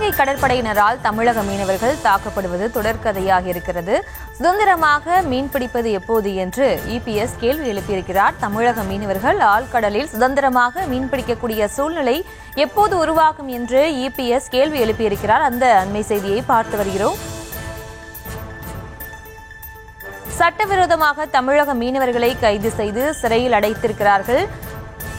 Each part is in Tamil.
இலங்கை கடற்படையினரால் தமிழக மீனவர்கள் தாக்கப்படுவது தொடர்கதையாக இருக்கிறது. சுதந்திரமாக மீன்பிடிப்பது எப்போது என்று இபிஎஸ் கேள்வி எழுப்பியிருக்கிறார். தமிழக மீனவர்கள் ஆழ்கடலில் சுதந்திரமாக மீன்பிடிக்கக்கூடிய சூழ்நிலை எப்போது உருவாகும் என்று இபிஎஸ் கேள்வி எழுப்பியிருக்கிறார். அந்த அண்மை செய்தியை பார்த்து வருகிறோம். சட்டவிரோதமாக தமிழக மீனவர்களை கைது செய்து சிறையில் அடைத்திருக்கிறார்கள்.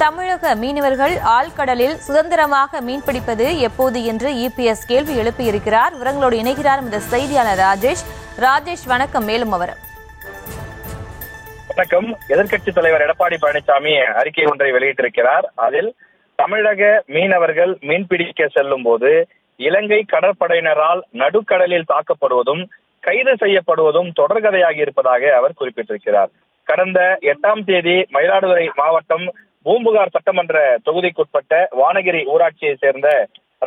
தமிழக மீனவர்கள் ஆழ்கடலில் சுதந்திரமாக மீன்பிடிப்பது எப்போது என்று இபிஎஸ் கேள்வி எழுப்பியிருக்கிறார். விவரங்களோடு இணைகிறார் இந்த செய்தியாளர் ராஜேஷ். ராஜேஷ், வணக்கம். மேலும் அவர் வணக்கம். எதிர்க்கட்சித் தலைவர் எடப்பாடி பழனிசாமி அறிக்கை ஒன்றை வெளியிட்டிருக்கிறார். அதில் தமிழக மீனவர்கள் மீன்பிடிக்க செல்லும் போது இலங்கை கடற்படையினரால் நடுக்கடலில் தாக்கப்படுவதும் கைது செய்யப்படுவதும் தொடர்கதையாகி இருப்பதாக அவர் குறிப்பிட்டிருக்கிறார். கடந்த 8ஆம் தேதி மயிலாடுதுறை மாவட்டம் பூம்புகார் சட்டமன்ற தொகுதிக்குட்பட்ட வானகிரி ஊராட்சியை சேர்ந்த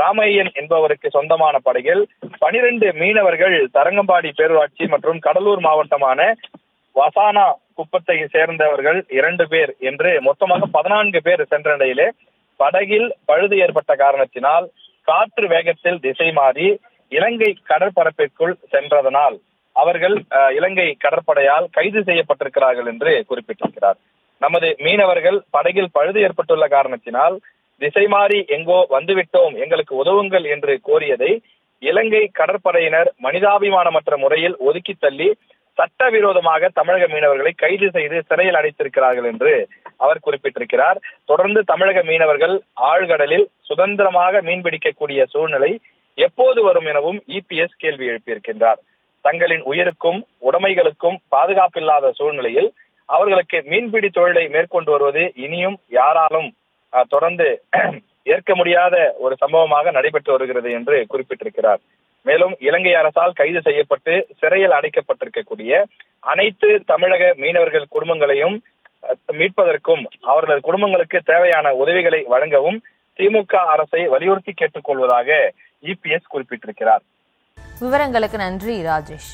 ராமையன் என்பவருக்கு சொந்தமான படகில் 12 மீனவர்கள் தரங்கம்பாடி பேரூராட்சி மற்றும் கடலூர் மாவட்டமான வசானா குப்பத்தை சேர்ந்தவர்கள் 2 பேர் என்று மொத்தமாக 14 பேர் சென்ற நிலையிலே படகில் பழுது ஏற்பட்ட காரணத்தினால் காற்று வேகத்தில் திசை மாறி இலங்கை கடற்பரப்பிற்குள் சென்றதனால் அவர்கள் இலங்கை கடற்படையால் கைது செய்யப்பட்டிருக்கிறார்கள் என்று குறிப்பிட்டிருக்கிறார். நமது மீனவர்கள் படகில் பழுது ஏற்பட்டுள்ள காரணத்தினால் திசை மாறி எங்கோ வந்துவிட்டோம், எங்களுக்கு உதவுங்கள் என்று கோரியதை இலங்கை கடற்படையினர் மனிதாபிமானமற்ற முறையில் ஒதுக்கி தள்ளி சட்டவிரோதமாக தமிழக மீனவர்களை கைது செய்து சிறையில் அடைத்திருக்கிறார்கள் என்று அவர் குறிப்பிட்டிருக்கிறார். தொடர்ந்து தமிழக மீனவர்கள் ஆழ்கடலில் சுதந்திரமாக மீன்பிடிக்கக்கூடிய சூழ்நிலை எப்போது வரும் எனவும் இபிஎஸ் கேள்வி எழுப்பியிருக்கின்றார். தங்களின் உயிருக்கும் உடைமைகளுக்கும் பாதுகாப்பில்லாத சூழ்நிலையில் அவர்களுக்கு மீன்பிடி தொழிலை மேற்கொண்டு வருவது இனியும் யாராலும் தொடர்ந்து ஏற்க முடியாத ஒரு சம்பவமாக நடைபெற்று வருகிறது என்று குறிப்பிட்டிருக்கிறார். மேலும் இலங்கை அரசால் கைது செய்யப்பட்டு சிறையில் அடைக்கப்பட்டிருக்கக்கூடிய அனைத்து தமிழக மீனவர்கள் குடும்பங்களையும் மீட்பதற்கும் அவர்களது குடும்பங்களுக்கு தேவையான உதவிகளை வழங்கவும் திமுக அரசை வலியுறுத்தி கேட்டுக்கொள்வதாக இபிஎஸ் குறிப்பிட்டிருக்கிறார். விவரங்களுக்கு நன்றி ராஜேஷ்.